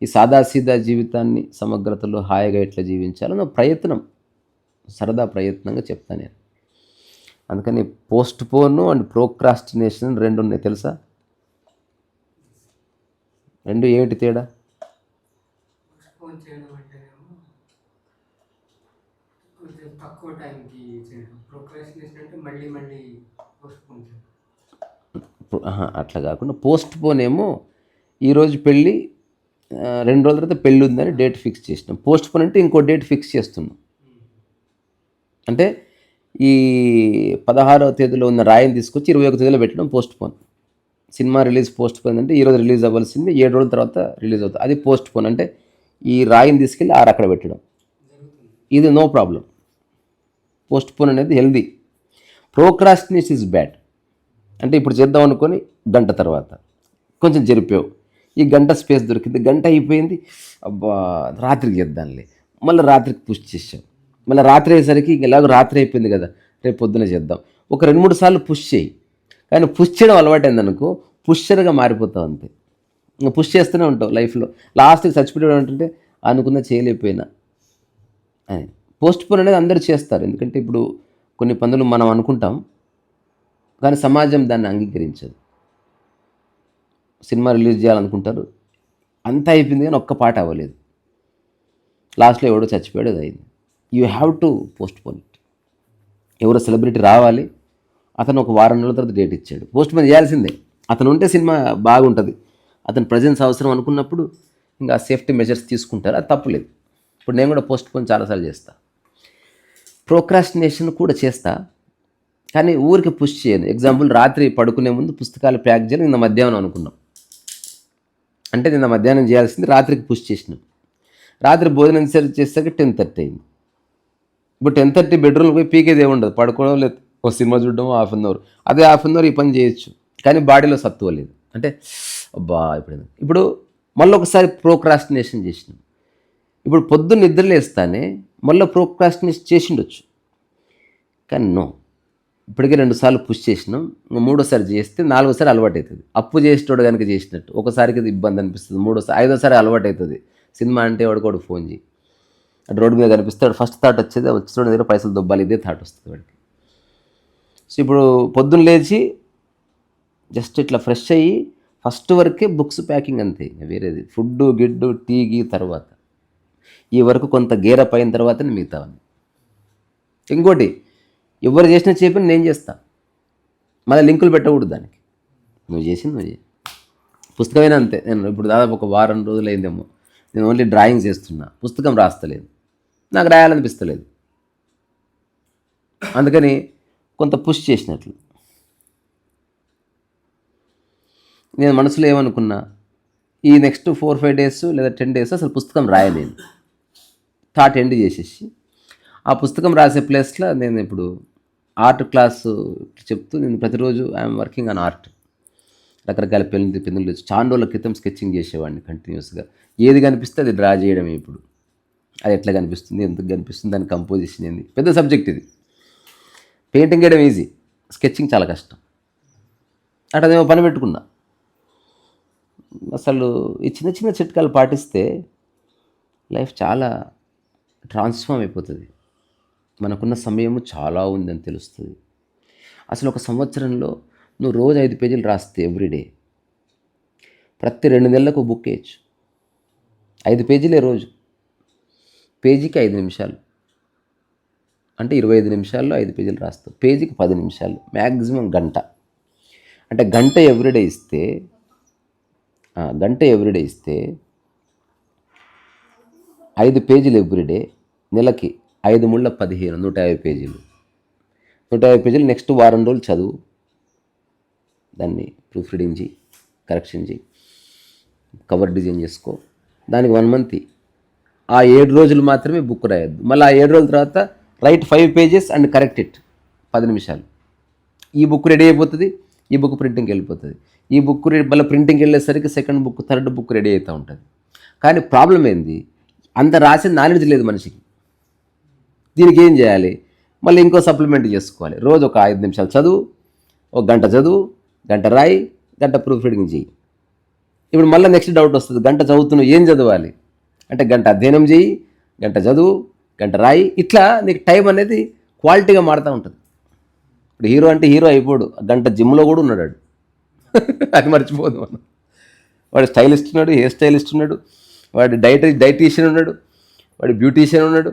ఈ సాదాసీదా జీవితాన్ని సమగ్రతలో హాయిగా ఎట్లా జీవించాలన్న ప్రయత్నం, సరదా ప్రయత్నంగా చెప్తాను నేను. అందుకని పోస్ట్ పోన్ అండ్ ప్రోక్రాస్టినేషన్ 2 ఉన్నాయి తెలుసా? 2 ఏమిటి తేడా? పోస్ట్పోన్ చేయడం అంటేనేమో కొంచెం తక్కువ టైంకి చేయడం, ప్రోక్రాస్టినేషన్ అంటే మళ్ళీ మళ్ళీ పోస్ట్పోన్ చేయడం. అట్లా కాకుండా పోస్ట్ పోన్ ఏమో ఈరోజు పెళ్ళి 2 రోజుల తర్వాత పెళ్ళి ఉందని డేట్ ఫిక్స్ చేసినాం. పోస్ట్ పోన్ అంటే ఇంకో డేట్ ఫిక్స్ చేస్తున్నాం. అంటే ఈ 16వ తేదీలో ఉన్న రాయిని తీసుకొచ్చి 21వ తేదీలో పెట్టడం post phone. Cinema release post phone అంటే ఈరోజు రిలీజ్ అవ్వాల్సింది 7 రోజుల తర్వాత రిలీజ్ అవుతుంది, అది పోస్ట్ పోన్. అంటే ఈ రాయిని తీసుకెళ్ళి అక్కడ పెట్టడం, ఇది నో ప్రాబ్లం. పోస్ట్ పోన్ అనేది హెల్దీ. Procrastination is bad. అంటే ఇప్పుడు చేద్దాం అనుకొని గంట తర్వాత కొంచెం జరిపావు, ఈ గంట స్పేస్ దొరికింది, గంట అయిపోయింది, అబ్బా రాత్రికి చేద్దాంలే, మళ్ళీ రాత్రికి పుష్ చేసావు. మళ్ళీ రాత్రి అయ్యేసరికి ఎలాగో రాత్రి అయిపోయింది కదా, రేపు పొద్దున చేద్దాం. ఒక 2-3 సార్లు పుష్ చేయి. కానీ పుష్ చేయడం అలవాటు అయిందనుకో, పుష్షర్గా మారిపోతావు అంతే. ఇంకా పుష్ చేస్తూనే ఉంటావు లైఫ్లో. లాస్ట్కి చచ్చిపోయాడు అంటే అనుకున్న చేయలేకపోయినా అని. పోస్ట్ పోన్ అనేది అందరూ చేస్తారు. ఎందుకంటే ఇప్పుడు కొన్ని పనులు మనం అనుకుంటాం కానీ సమాజం దాన్ని అంగీకరించదు. సినిమా రిలీజ్ చేయాలనుకుంటారు, అంతా అయిపోయింది కానీ ఒక్క పాట అవ్వలేదు, లాస్ట్లో ఎవడో చచ్చిపోయాడు, అది అయింది. You have to post phone it. ఎవరో సెలబ్రిటీ రావాలి, అతను ఒక వారం రోజుల తర్వాత డేట్ ఇచ్చాడు, పోస్ట్ పోన్ చేయాల్సిందే. అతను ఉంటే సినిమా బాగుంటుంది, అతని ప్రజెన్స్ అవసరం అనుకున్నప్పుడు ఇంకా సేఫ్టీ మెజర్స్ తీసుకుంటారు, అది తప్పులేదు. ఇప్పుడు నేను కూడా పోస్ట్ పోన్ చాలాసార్లు చేస్తా. ప్రోక్రాస్టినేషన్ కూడా చేస్తా కానీ ఊరికి పుష్ చేయను. ఎగ్జాంపుల్, రాత్రి పడుకునే ముందు పుస్తకాలు ప్యాక్ చేయాలి, నిన్న మధ్యాహ్నం అనుకున్నాం అంటే నిన్న మధ్యాహ్నం చేయాల్సింది రాత్రికి పుష్ చేసినాం. రాత్రి భోజనం చేసేసరికి 10:30 అయింది. ఇప్పుడు 10:30 బెడ్రూమ్కి పోయి పీకేది ఏముండదు, పడుకోవడం లేదు, ఒక సినిమా చూడడం 1/2 అవర్. అదే 1/2 అవర్ ఈ పని చేయొచ్చు కానీ బాడీలో సత్తువ లేదు. అంటే అబ్బా ఇప్పుడు మళ్ళీ ఒకసారి ప్రోక్రాస్టినేషన్ చేసినాం. ఇప్పుడు పొద్దున్న నిద్రలేస్తానే మళ్ళీ ప్రోక్రాస్టినేషన్ చేసిండొచ్చు కానీ నో, ఇప్పటికే 2 సార్లు పుష్ చేసినాం, ఇంక మూడోసారి చేస్తే నాలుగోసారి అలవాటు అవుతుంది. అప్పు చేసేటోడు కనుక చేసినట్టు ఒకసారికి ఇది ఇబ్బంది అనిపిస్తుంది, ఐదోసారి అలవాటు అవుతుంది. సినిమా అంటే వాడికి ఫోన్ చేయి, అటు రోడ్డు మీద కనిపిస్తాడు, ఫస్ట్ థాట్ వచ్చేది వచ్చిన దగ్గర పైసలు దొబ్బాలి, ఇదే థాట్ వస్తుంది వాడికి. సో ఇప్పుడు పొద్దున్న లేచి జస్ట్ ఇట్లా ఫ్రెష్ అయ్యి ఫస్ట్ వరకే బుక్స్ ప్యాకింగ్ అంతే, వేరేది ఫుడ్ గిడ్డు టీ గీ తర్వాత ఈ వరకు కొంత గేరప్ అయిన తర్వాత మిగతావన్నీ. ఇంకోటి ఎవరు చేసినా చెప్పిన నేను చేస్తా, మళ్ళీ లింకులు పెట్టకూడదు దానికి. నువ్వు చేసింది నువ్వు చేయి. పుస్తకమైనా అంతే. నేను ఇప్పుడు దాదాపు ఒక వారం రోజులు అయిందేమో నేను ఓన్లీ డ్రాయింగ్స్ చేస్తున్నా, పుస్తకం రాస్తలేదు, నాకు రాయాలనిపిస్తలేదు. అందుకని కొంత పుష్ చేసినట్లు. నేను మనసులో ఏమనుకున్నా, ఈ నెక్స్ట్ 4-5 డేస్ లేదా 10 డేస్ అసలు పుస్తకం రాయలేను, థాట్ ఎండ్ చేసేసి ఆ పుస్తకం రాసే ప్లేస్లో నేను ఇప్పుడు ఆర్ట్ క్లాసు చెప్తూ నేను ప్రతిరోజు ఐఎమ్ వర్కింగ్ ఆన్ ఆర్ట్. రకరకాల పెన్నులు చాలా రోజుల క్రితం స్కెచ్చింగ్ చేసేవాడిని కంటిన్యూస్గా. ఏది కనిపిస్తే అది డ్రా చేయడమే. ఇప్పుడు అది ఎట్లా కనిపిస్తుంది, ఎందుకు కనిపిస్తుంది, దాని కంపోజిషన్ ఏంది, పెద్ద సబ్జెక్ట్ ఇది. పెయింటింగ్ వేయడం ఈజీ, స్కెచ్చింగ్ చాలా కష్టం. అదేమో పని పెట్టుకున్నా. అసలు ఈ చిన్న చిన్న చిట్కాలు పాటిస్తే లైఫ్ చాలా ట్రాన్స్ఫార్మ్ అయిపోతుంది. మనకున్న సమయము చాలా ఉందని తెలుస్తుంది. అసలు ఒక సంవత్సరంలో నువ్వు రోజు 5 పేజీలు రాస్తే ఎవ్రీడే, ప్రతి 2 నెలలకు బుక్ వేయచ్చు. 5 పేజీలే రోజు, పేజీకి 5 నిమిషాలు అంటే 25 నిమిషాల్లో 5 పేజీలు రాస్తావు. పేజీకి 10 నిమిషాలు, మ్యాక్సిమం గంట. అంటే గంట ఎవ్రీడే ఇస్తే 5 పేజీలు ఎవ్రీడే, నెలకి 5 ముళ్ళ 15, 150 పేజీలు. 150 పేజీలు నెక్స్ట్ వారం రోజులు చదువు, దాన్ని ప్రూఫ్ రీడింగ్ చేయి, కరెక్షన్ చేయి, కవర్ డిజైన్ చేసుకో. దానికి 1 మంత్. ఆ 7 రోజులు మాత్రమే బుక్ రాయొద్దు. మళ్ళీ ఆ 7 రోజుల తర్వాత right 5 pages and correct it, 10 నిమిషాలు. ఈ బుక్ రెడీ అయిపోతుంది, ఈ బుక్ ప్రింటింగ్కి వెళ్ళిపోతుంది. ఈ బుక్ మళ్ళీ ప్రింటింగ్కి వెళ్ళేసరికి second book, third book ready అవుతూ ఉంటుంది. కానీ ప్రాబ్లం ఏంది, అంత రాసిన నాలెడ్జ్ లేదు మనిషికి. దీనికి ఏం చేయాలి, మళ్ళీ ఇంకో సప్లిమెంట్ చేసుకోవాలి. రోజు ఒక 5 నిమిషాలు చదువు, ఒక గంట చదువు, గంట రాయి, గంట ప్రూఫ్ రీడింగ్ చేయి. ఇప్పుడు మళ్ళీ నెక్స్ట్ డౌట్ వస్తుంది, గంట చదువుతున్నావు ఏం చదవాలి అంటే, గంట అధ్యయనం చేయి, గంట చదువు, గంట రాయి. ఇట్లా నీకు టైం అనేది క్వాలిటీగా మారుతూ ఉంటుంది. ఇప్పుడు హీరో అంటే హీరో అయిపోడు, గంట జిమ్లో కూడా ఉన్నాడు వాడు. అది మర్చిపోదు మనం. వాడు స్టైలిస్ట్ ఉన్నాడు, హెయిర్ స్టైలిస్ట్ ఉన్నాడు, వాడు డైటీషియన్ ఉన్నాడు, వాడు బ్యూటీషియన్ ఉన్నాడు,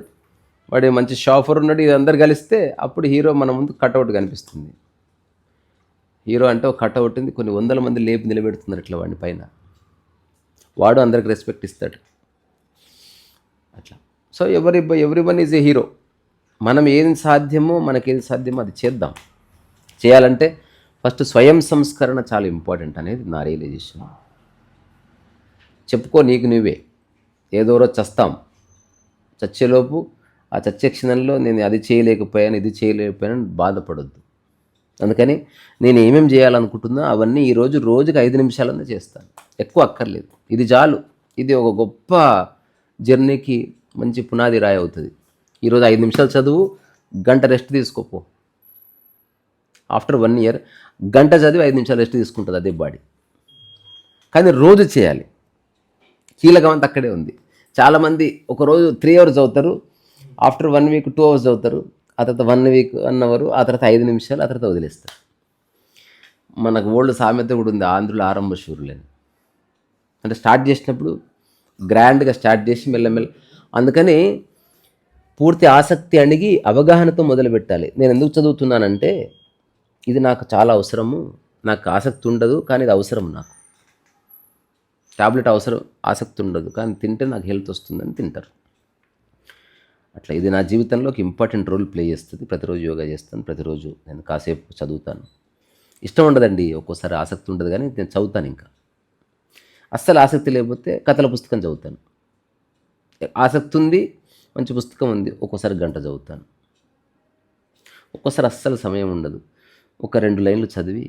వాడు మంచి షాఫర్ ఉన్నాడు. ఇది అందరు కలిస్తే అప్పుడు హీరో మన ముందు కట్అవుట్ కనిపిస్తుంది. హీరో అంటే ఒక కట్అవుట్ ఉంది, కొన్ని 100 మంది లేపి నిలబెడుతున్నారు ఇట్లా వాడిని పైన. వాడు అందరికి రెస్పెక్ట్ ఇస్తాడు అట్లా. So everyone is a hero. మనం ఏది సాధ్యమో, మనకేది సాధ్యమో అది చేద్దాం. చేయాలంటే ఫస్ట్ స్వయం సంస్కరణ చాలా ఇంపార్టెంట్ అనేది నా రియలైజేషన్. చెప్పుకో నీకు నువ్వే. ఏదో రోజు చస్తాం, చచ్చేలోపు ఆ చచ్చే క్షణంలో నేను అది చేయలేకపోయాను, ఇది చేయలేకపోయాను బాధపడొద్దు. అందుకని నేను ఏమేమి చేయాలనుకుంటున్నా అవన్నీ ఈరోజు రోజుకి 5 నిమిషాలన్నా చేస్తాను, ఎక్కువ అక్కర్లేదు. ఇది చాలు. ఇది ఒక గొప్ప జర్నీకి మంచి పునాది రాయి అవుతుంది. ఈరోజు 5 నిమిషాలు చదువు, గంట రెస్ట్ తీసుకోపో. ఆఫ్టర్ 1 ఇయర్ గంట చదివి 5 నిమిషాలు రెస్ట్ తీసుకుంటుంది అదే బాడీ. కానీ రోజు చేయాలి. కీలకం అంతా అక్కడే ఉంది. చాలామంది ఒకరోజు 3 అవర్స్ చదువుతారు, ఆఫ్టర్ 1 వీక్ 2 అవర్స్ చదువుతారు, ఆ తర్వాత 1 వీక్ 1 అవర్, ఆ తర్వాత 5 నిమిషాలు, ఆ తర్వాత వదిలేస్తారు. మనకు ఓల్డ్ సామెత కూడా ఉంది, ఆంధ్రులు ఆరంభ శూరులని. అంటే స్టార్ట్ చేసినప్పుడు గ్రాండ్గా స్టార్ట్ చేసి మెల్లమెల్ల. అందుకని పూర్తి ఆసక్తి అణిగి అవగాహనతో మొదలుపెట్టాలి. నేను ఎందుకు చదువుతున్నానంటే ఇది నాకు చాలా అవసరము, నాకు ఆసక్తి ఉండదు కానీ ఇది అవసరం. నాకు టాబ్లెట్ అవసరం, ఆసక్తి ఉండదు కానీ తింటే నాకు హెల్త్ వస్తుందని తింటారు. అట్లా ఇది నా జీవితంలో ఒక ఇంపార్టెంట్ రోల్ ప్లే చేస్తుంది. ప్రతిరోజు యోగా చేస్తాను, ప్రతిరోజు నేను కాసేపు చదువుతాను. ఇష్టం ఉండదండి, ఒక్కోసారి ఆసక్తి ఉండదు కానీ నేను చదువుతాను. ఇంకా అస్సలు ఆసక్తి లేకపోతే కథల పుస్తకం చదువుతాను. ఆసక్తి ఉంది, మంచి పుస్తకం ఉంది, ఒక్కోసారి గంట చదువుతాను. ఒక్కోసారి అస్సలు సమయం ఉండదు, ఒక 2 లైన్లు చదివి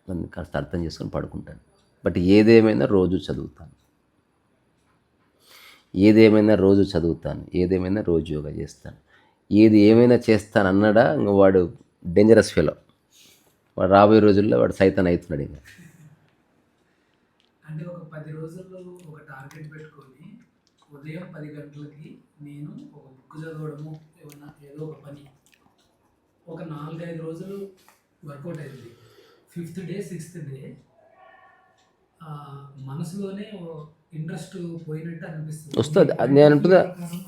దాన్ని కాస్త అర్థం చేసుకొని పడుకుంటాను. బట్ ఏదేమైనా రోజు చదువుతాను, ఏదేమైనా రోజు యోగా చేస్తాను. ఏది ఏమైనా చేస్తాను అన్నాడా ఇంక వాడు డేంజరస్ ఫెలో. వాడు రాబోయే రోజుల్లో వాడు సైతాన్ అవుతున్నాడు ఇంకా. అంటే ఒక 10 రోజుల్లో ఒక టార్గెట్ పెట్టుకొని ఉదయం 10 గంటలకి నేను ఒక బుక్ చదవడము ఏమన్నా ఏదో ఒక పని ఒక 4-5 రోజులు వర్కౌట్ అయింది. 5th డే 6th డే మనసులోనే ఇంట్రెస్ట్ పోయినట్టు అనిపిస్తుంది. వస్తుంది. అది నేను అంటున్నా,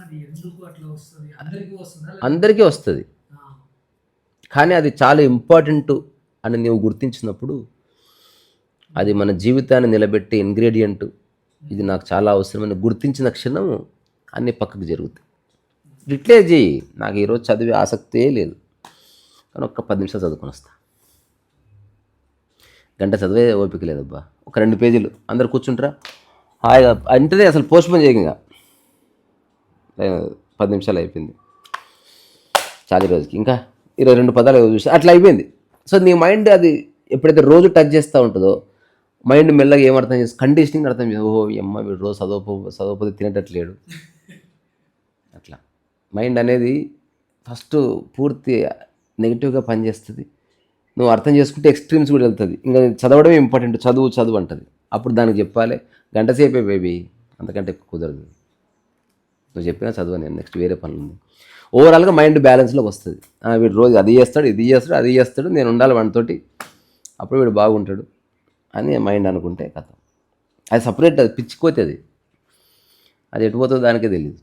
అది ఎందుకు అట్లా వస్తుంది? అందరికీ వస్తుందా? అందరికీ వస్తుంది. కానీ అది చాలా ఇంపార్టెంట్ అని నీవు గుర్తించినప్పుడు అది మన జీవితాన్ని నిలబెట్టే ఇంగ్రీడియంట్, ఇది నాకు చాలా అవసరమని గుర్తించిన క్షణం అన్నీ పక్కకు జరుగుతాయి. ఇట్లే చేయి. నాకు ఈరోజు చదివే ఆసక్తే లేదు, కానీ ఒక్క 10 నిమిషాలు చదువుకొని వస్తా. గంట చదివే ఓపిక లేదబ్బా. ఒక 2 పేజీలు అందరు కూర్చుంటారా హాయిగా అంటే అసలు పోస్ట్పోన్ చేయగా 10 నిమిషాలు అయిపోయింది చాలా రోజుకి, ఇంకా 22 పదాలు చూసి అట్లా అయిపోయింది. సో నీ మైండ్ అది ఎప్పుడైతే రోజు టచ్ చేస్తూ ఉంటుందో మైండ్ మెల్లగా ఏమర్థం చేసి కండిషనింగ్ అర్థం చేసి, ఓహో ఈ అమ్మ వీడు రోజు చదవకపోతే తినేటట్లేడు. అట్లా మైండ్ అనేది ఫస్ట్ పూర్తి నెగిటివ్గా పనిచేస్తుంది. నువ్వు అర్థం చేసుకుంటే ఎక్స్ట్రీమ్స్ కూడా వెళ్తుంది. ఇంకా చదవడమే ఇంపార్టెంట్, చదువు అంటుంది. అప్పుడు దానికి చెప్పాలి గంట సేపే బేబీ, అంతకంటే ఎక్కువ కుదరదు. నువ్వు చెప్పినా చదువు, నేను నెక్స్ట్ వేరే పనులు ఉంది. ఓవరాల్గా మైండ్ బ్యాలెన్స్లోకి వస్తుంది. వీడు రోజు అది చేస్తాడు, అది చేస్తాడు, నేను ఉండాలి వాడితోటి, అప్పుడు వీడు బాగుంటాడు అని మైండ్ అనుకుంటే కథ. అది సపరేట్, అది పిచ్చిపోతుంది. అది ఎటుపోతుందో దానికే తెలియదు.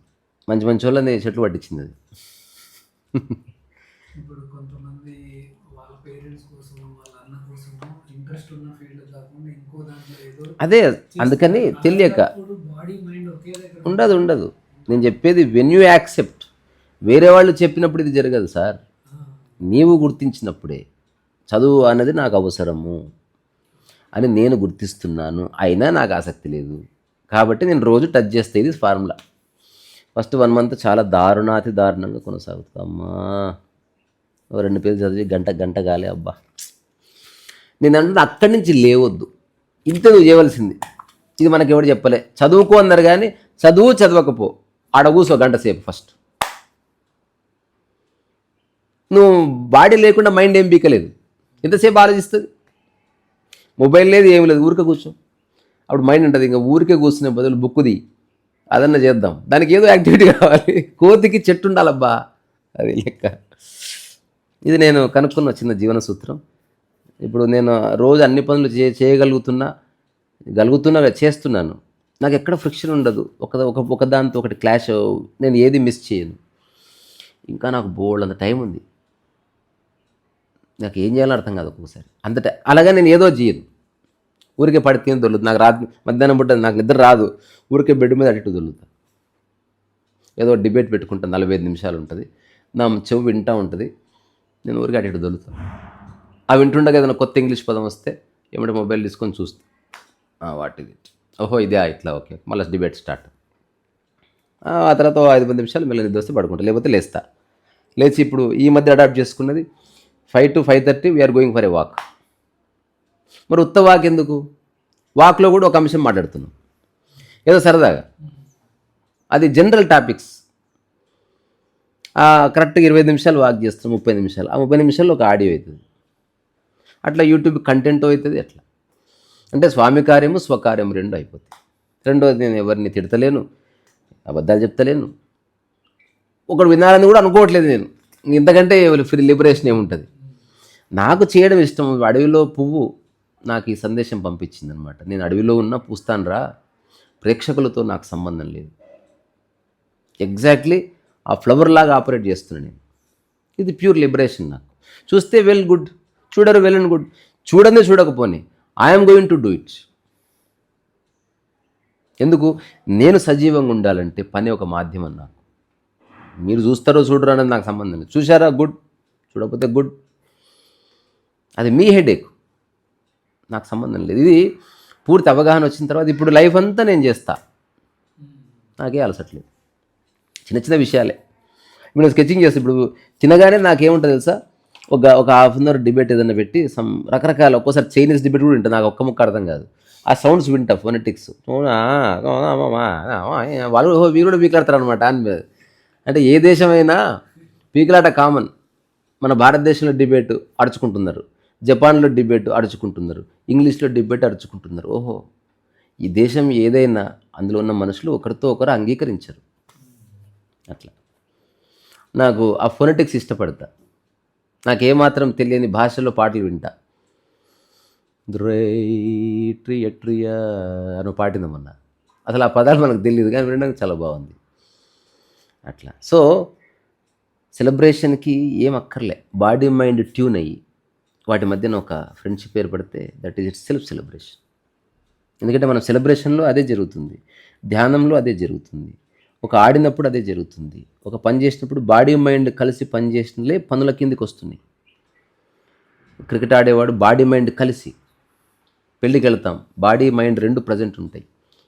మంచి వాళ్ళని చెట్లు పట్టించింది అది. ఇప్పుడు కొంతమంది వాళ్ళ పేరెంట్స్ కోసం, వాళ్ళ అన్న కోసం ఇంట్రెస్ట్ ఉన్న ఫీల్డ్ కాకుండా ఇంకో దాంట్లో ఏదో అదే, అందుకని తెలియక బాడీ మైండ్ ఒకే దగ్గర ఉండదు. నేను చెప్పేది వెన్ యూ యాక్సెప్ట్. వేరే వాళ్ళు చెప్పినప్పుడు ఇది జరగదు సార్. నీవు గుర్తించినప్పుడే చదువు అన్నది నాకు అవసరము అని నేను గుర్తిస్తున్నాను, అయినా నాకు ఆసక్తి లేదు కాబట్టి నేను రోజు టచ్ చేస్తే ఇది ఫార్ములా. ఫస్ట్ 1 మంత్ చాలా దారుణంగా కొనసాగుతుంది. అమ్మా 2 పేజీలు చదివి గంట కాలే అబ్బా. నేను అంటే అక్కడి నుంచి లేవద్దు, ఇంత నువ్వు చేయవలసింది. ఇది మనకి ఎవరు చెప్పలే, చదువుకో అన్నారు కానీ చదవకపో, ఆడ కూర్చో గంట సేపు. ఫస్ట్ నువ్వు బాడీ లేకుండా మైండ్ ఏం పీకలేదు, ఎంతసేపు ఆలోచిస్తుంది. మొబైల్ లేదు, ఏమి లేదు, ఊరికే కూర్చో. అప్పుడు మైండ్ ఉంటుంది ఇంకా ఊరికే కూర్చునే బదులు బుక్కుది అదన్నా చేద్దాం, దానికి ఏదో యాక్టివిటీ కావాలి. కోతికి చెట్టు ఉండాలబ్బా, అది లెక్క. ఇది నేను కనుక్కున్న చిన్న జీవన సూత్రం. ఇప్పుడు నేను రోజు అన్ని పనులు చేస్తున్నాను. నాకు ఎక్కడ ఫ్రిక్షన్ ఉండదు, ఒక దాంతో ఒకటి క్లాష్, నేను ఏది మిస్ చేయను. ఇంకా నాకు బోల్డ్ అంత టైం ఉంది, నాకు ఏం చేయాలో అర్థం కాదు ఒక్కొక్కసారి అంతటా. అలాగే నేను ఏదో చేయను, ఊరికే పడితే దొల్లుతుంది. నాకు రాత్రి మధ్యాహ్నం పుట్ట నాకు నిద్ర రాదు, ఊరికే బెడ్ మీద అటు దొల్లుతా. ఏదో డిబేట్ పెట్టుకుంటాను, 45 నిమిషాలు ఉంటుంది, నా చెవు వింటూ ఉంటుంది, నేను ఊరికే అటు దొల్లుతాను. ఆ వింటుండగా ఏదైనా కొత్త ఇంగ్లీష్ పదం వస్తే ఏమంటే మొబైల్ తీసుకొని చూస్తాను, వాటిది ఓహో ఇదే ఇట్లా, ఓకే, మళ్ళీ డిబేట్ స్టార్ట్. ఆ తర్వాత 5-10 నిమిషాలు మళ్ళీ నిద్ర వస్తే పడుకుంటా, లేకపోతే లేచి ఇప్పుడు ఈ మధ్య అడాప్ట్ చేసుకున్నది 5 to 5:30 we are going for a walk. మరి ఉత్త వాక్ ఎందుకు? వాక్లో కూడా ఒక అంశం మాట్లాడుతున్నాం ఏదో సరదాగా, అది జనరల్ టాపిక్స్. కరెక్ట్గా 25 నిమిషాలు వాక్ చేస్తాం, 30 నిమిషాలు, ఆ 30 నిమిషాల్లో ఒక ఆడియో అవుతుంది. అట్లా యూట్యూబ్ కంటెంట్ అవుతుంది. అట్లా అంటే స్వామి కార్యము స్వకార్యం 2 అయిపోతాయి. రెండోది, నేను ఎవరిని తిడతలేను, అబద్ధాలు చెప్తలేను, ఒకడు వినాలని కూడా అనుకోవట్లేదు నేను. ఇంతకంటే ఫ్రీ లిబరేషన్ ఏముంటుంది? నాకు చేయడం ఇష్టం. అడవిలో పువ్వు నాకు ఈ సందేశం పంపించిందనమాట. నేను అడవిలో ఉన్న పూస్తాను రా, ప్రేక్షకులతో నాకు సంబంధం లేదు. ఎగ్జాక్ట్లీ ఆ ఫ్లవర్ లాగా ఆపరేట్ చేస్తున్నాను నేను. ఇది ప్యూర్ లిబరేషన్. నాకు చూస్తే వెల్ గుడ్, చూడరు వెల్ అండ్ గుడ్, చూడకపోని I'm going to do it. ఎందుకు? నేను సజీవంగా ఉండాలంటే పని ఒక మాధ్యమం. నాకు మీరు చూస్తారో చూడరు అనేది నాకు సంబంధం లేదు. చూసారా గుడ్, చూడకపోతే గుడ్, అది మీ హెడేక్, నాకు సంబంధం లేదు. ఇది పూర్తి అవగాహన వచ్చిన తర్వాత ఇప్పుడు లైఫ్ అంతా నేను చేస్తా, నాకే అలసట్లేదు. చిన్న విషయాలే. ఇప్పుడు స్కెచింగ్ చేస్తే ఇప్పుడు తినగానే నాకేముంటుంది తెలుసా, ఒక హాఫ్ అన్ అవర్ డిబేట్ ఏదైనా పెట్టి రకరకాల, ఒక్కోసారి చైనీస్ డిబేట్ కూడా ఉంటుంది, నాకు ఒక్క ముక్క అర్థం కాదు. ఆ సౌండ్స్ వింటా, ఫోనెటిక్స్, వాళ్ళు వీరు కూడా పీకలాడతారు అనమాట. అంటే ఏ దేశమైనా పీకలాట కామన్. మన భారతదేశంలో డిబేట్ అడుచుకుంటున్నారు, జపాన్లో డిబేట్ అడుచుకుంటున్నారు, ఇంగ్లీష్లో డిబేట్ అడుచుకుంటున్నారు. ఓహో, ఈ దేశం ఏదైనా అందులో ఉన్న మనుషులు ఒకరితో ఒకరు అంగీకరించరు. అట్లా నాకు ఆ ఫొనెటిక్స్ ఇష్టపడతా. నాకేమాత్రం తెలియని భాషలో పాటలు వింటా. ట్రియా అని పాటిందమన్న, అసలు ఆ పదాలు మనకు తెలియదు కానీ వినడానికి చాలా బాగుంది. అట్లా సో సెలబ్రేషన్కి ఏం అక్కర్లే, బాడీ మైండ్ ట్యూన్ అయ్యి వాటి మధ్యన ఒక ఫ్రెండ్షిప్ ఏర్పడితే that is it self celebration. ఎందుకంటే మనం సెలబ్రేషన్లో అదే జరుగుతుంది, ధ్యానంలో అదే జరుగుతుంది, ఒక ఆడినప్పుడు అదే జరుగుతుంది, ఒక పని చేసినప్పుడు బాడీ మైండ్ కలిసి పని చేసినలే పనుల కిందికి వస్తున్నాయి. క్రికెట్ ఆడేవాడు బాడీ మైండ్ కలిసి, పెళ్ళికి వెళ్తాం బాడీ మైండ్ రెండు ప్రజెంట్ ఉంటాయి,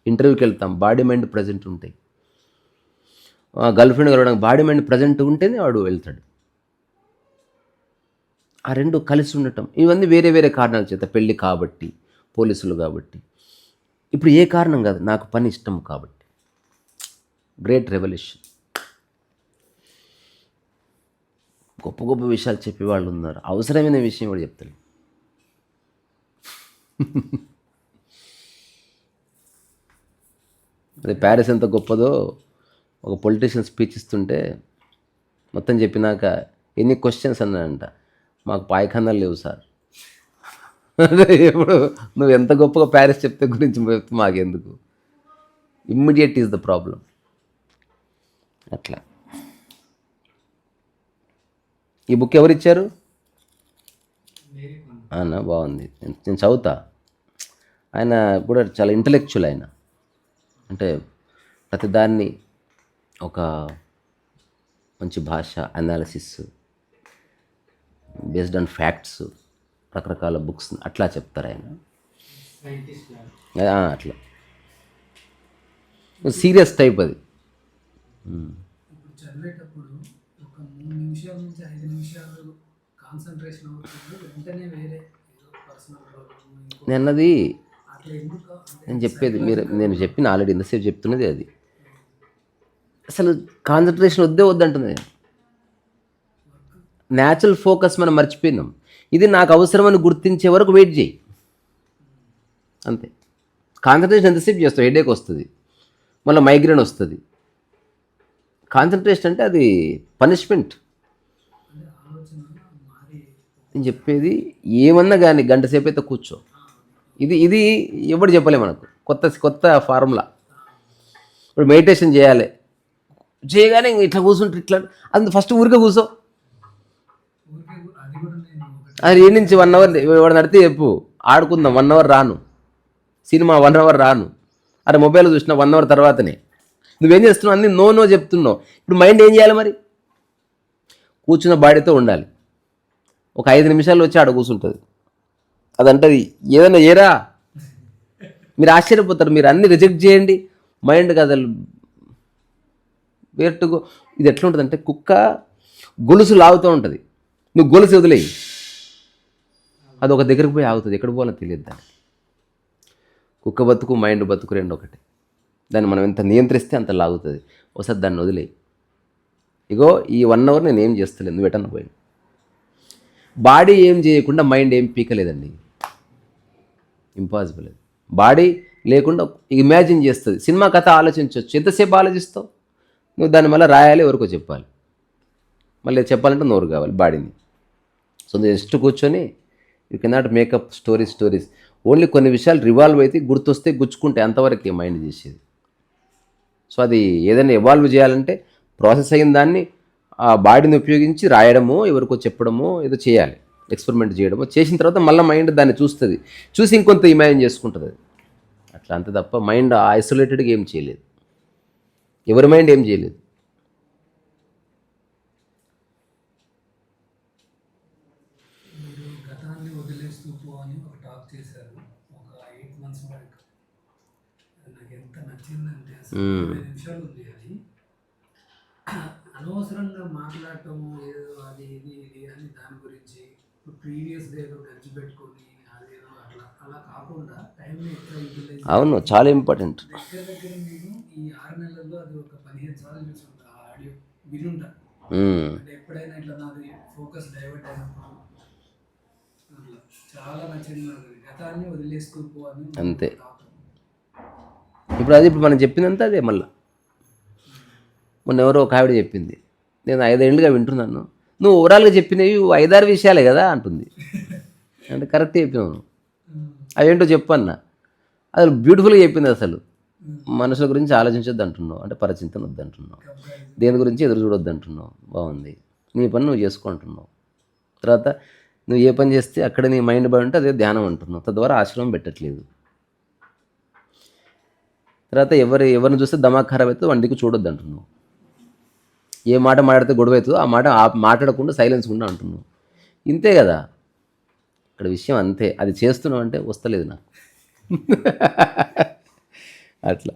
ఇంటర్వ్యూకి వెళ్తాం బాడీ మైండ్ ప్రజెంట్ ఉంటాయి, గర్ల్ ఫ్రెండ్ కలవడానికి బాడీ మైండ్ ప్రజెంట్ ఉంటేనే వాడు వెళ్తాడు. ఆ రెండు కలిసి ఉండటం, ఇవన్నీ వేరే వేరే కారణాల చేత, పెళ్ళి కాబట్టి, పోలీసులు కాబట్టి, ఇప్పుడు ఏ కారణం కాదు, నాకు పని ఇష్టం కాబట్టి. Great revolution. గొప్ప గొప్ప విషయాలు చెప్పేవాళ్ళు ఉన్నారు, అవసరమైన విషయం కూడా చెప్తారు. అదే ప్యారిస్ ఎంత గొప్పదో ఒక పొలిటీషియన్ స్పీచ్ ఇస్తుంటే మొత్తం చెప్పినాక ఎన్ని క్వశ్చన్స్ అన్నాడంట, మాకు పాయఖానాలు లేవు సార్. ఇప్పుడు నువ్వు ఎంత గొప్పగా ప్యారిస్ చెప్తే గురించి మాకెందుకు, ఇమ్మీడియట్ ఈజ్ ద ప్రాబ్లం. అట్లా ఈ బుక్ ఎవరిచ్చారు అన్న? బాగుంది, నేను చదువుతా. ఆయన కూడా చాలా ఇంటలెక్చువల్. ఆయన అంటే ప్రతిదాన్ని ఒక మంచి భాష, అనాలిసిస్ బేస్డ్ ఆన్ ఫ్యాక్ట్స్, రకరకాల బుక్స్ అట్లా చెప్తారు ఆయన. అట్లా సీరియస్ టైప్ అది. ఇప్పుడు చదివేటప్పుడు ఒక 3 నిమిషాల నుంచి 5 నిమిషాలు కాన్సన్ట్రేషన్ అవుతుంది, వెంటనే వేరే ఏదో పర్సనల్ ప్రాబ్లమ్ నేను అన్నది అట్లా ఎందుకు నేను చెప్పేది నేను చెప్పిన ఆల్రెడీ ఇంతసేపు చెప్తున్నది అది. అసలు కాన్సన్ట్రేషన్ వద్దే వద్దంటున్నది. న్యాచురల్ ఫోకస్ మనం మర్చిపోయినాం. ఇది నాకు అవసరమని గుర్తించే వరకు వెయిట్ చేయి, అంతే. కాన్సన్ట్రేషన్ ఎంతసేపు చేస్తావు, హెడేక్ వస్తుంది, మళ్ళీ మైగ్రేన్ వస్తుంది. కాన్సన్ట్రేషన్ అంటే అది పనిష్మెంట్. నేను చెప్పేది ఏమన్నా కానీ గంట సేపు అయితే కూర్చో. ఇది ఎవడు చెప్పలే మనకు, కొత్త ఫార్ములా. ఇప్పుడు మెడిటేషన్ చేయాలి, చేయగానే ఇట్లా కూర్చుంటే ఇట్లా, అది ఫస్ట్ ఊరికే కూర్చో. అది ఏ నుంచి 1 అవర్ ఎవడు నడితే చెప్పు, ఆడుకుందాం 1 అవర్ రాను, సినిమా 1 అవర్ రాను, అరే మొబైల్ చూసినా 1 అవర్ తర్వాతనే. నువ్వేం చేస్తున్నావు అన్నీ నో చెప్తున్నావు. ఇప్పుడు మైండ్ ఏం చేయాలి మరి? కూర్చున్న బాడీతో ఉండాలి. ఒక 5 నిమిషాలు వచ్చి ఆడ కూర్చుంటుంది. అదంటది ఏదైనా ఏరా, మీరు ఆశ్చర్యపోతారు. మీరు అన్ని రిజెక్ట్ చేయండి, మైండ్ కదా వేర్టుగో. ఇది ఎట్లా ఉంటుంది అంటే, కుక్క గొలుసు లాగుతూ ఉంటుంది, నువ్వు గొలుసు వదిలేయి, అది ఒక దగ్గరికి పోయి ఆగుతుంది, ఎక్కడ పోవాలో తెలియదు దానికి. కుక్క బతుకు మైండ్ బతుకు రెండు ఒకటి. దాన్ని మనం ఎంత నియంత్రిస్తే అంత లాగుతుంది. ఒకసారి దాన్ని వదిలేయి. ఇగో ఈ 1 అవర్ నేను ఏం చేస్తలేదు, నువ్వు ఎటన్నా పోయి. బాడీ ఏం చేయకుండా మైండ్ ఏం పీకలేదండి, ఇంపాసిబుల్. అది బాడీ లేకుండా ఇమాజిన్ చేస్తుంది. సినిమా కథ ఆలోచించవచ్చు, ఎంతసేపు ఆలోచిస్తావు నువ్వు? దాన్ని మళ్ళీ రాయాలి, ఎవరికో చెప్పాలి, మళ్ళీ చెప్పాలంటే నోరు కావాలి బాడీని. సో నువ్వు జస్ట్ కూర్చొని you cannot makeup stories. Only కొన్ని విషయాలు రివాల్వ్ అయితే గుర్తొస్తే గుచ్చుకుంటే అంతవరకే మైండ్ చేసేది. సో అది ఏదైనా ఎవాల్వ్ చేయాలంటే ప్రాసెస్ అయిన దాన్ని ఆ బాడీని ఉపయోగించి రాయడమో, ఎవరికో చెప్పడమో, ఏదో చేయాలి, ఎక్స్పెరిమెంట్ చేయడమో. చేసిన తర్వాత మళ్ళీ మైండ్ దాన్ని చూస్తుంది, చూసి ఇంకొంత ఇమాజిన్ చేసుకుంటుంది. అది అట్లా అంతే తప్ప మైండ్ ఐసోలేటెడ్గా ఏం చేయలేదు, ఎవరి మైండ్ ఏం చేయలేదు. మీరు గతాన్ని వదిలేస్తూ పో అని ఒక టాక్ చేశారు ఒక 8 months బ్యాక్. నాకు ఎంత నచ్చిందంటే అసలు 20 నిమిషాలు ఉంది అది. అనవసరంగా మాట్లాడటము ఏదో అది ఇది అని దాని గురించి ప్రీవియస్ ఏదో గడిచి పెట్టుకొని అదేదో అలా కాకుండా టైంని ఎట్లా యూటిలైజ్. అవును, చాలా ఇంపార్టెంట్. దగ్గర నేను ఈ 6 నెలల్లో అది ఒక 15 సార్లు చూసుకుంటా, ఆ ఆడియో వినుంటా. అంటే ఎప్పుడైనా ఇట్లా నాది ఫోకస్ డైవర్ట్ అయినప్పుడు అట్లా చాలా నచ్చింది నాకు. గతాన్ని వదిలేసుకుపో అని అంతే. తాత. ఇప్పుడు మనం చెప్పిందంతా అదే మళ్ళీ. మొన్న ఎవరో ఒక ఆవిడ చెప్పింది, నేను 5 ఏళ్ళుగా వింటున్నాను, నువ్వు ఓవరాల్గా చెప్పినవి 5-6 విషయాలే కదా అంటుంది. అంటే కరెక్ట్ చెప్పినావు నువ్వు, అవేంటో చెప్పన్న. అసలు బ్యూటిఫుల్గా చెప్పింది. అసలు మనుషుల గురించి ఆలోచించొద్దు అంటున్నావు, అంటే పరచింతన వద్దు అంటున్నావు, దేని గురించి ఎదురు చూడొద్దు అంటున్నావు. బాగుంది, నీ పని నువ్వు చేసుకుంటున్నావు. తర్వాత నువ్వు ఏ పని చేస్తే అక్కడ నీ మైండ్ బాగా ఉంటే అదే ధ్యానం అంటున్నావు, తద్వారా ఆశ్రమం పెట్టట్లేదు. తర్వాత ఎవరిని చూస్తే దమాక్ ఖరాబ్ అవుతుందో వండికి చూడొద్దు అంటున్నావు. ఏ మాట మాట్లాడితే గొడవ అవుతుందో ఆ మాట మాట్లాడకుండా సైలెన్స్ ఉండా అంటున్నావు. ఇంతే కదా ఇక్కడ విషయం, అంతే. అది చేస్తున్నావు అంటే వస్తలేదు నాకు. అట్లా.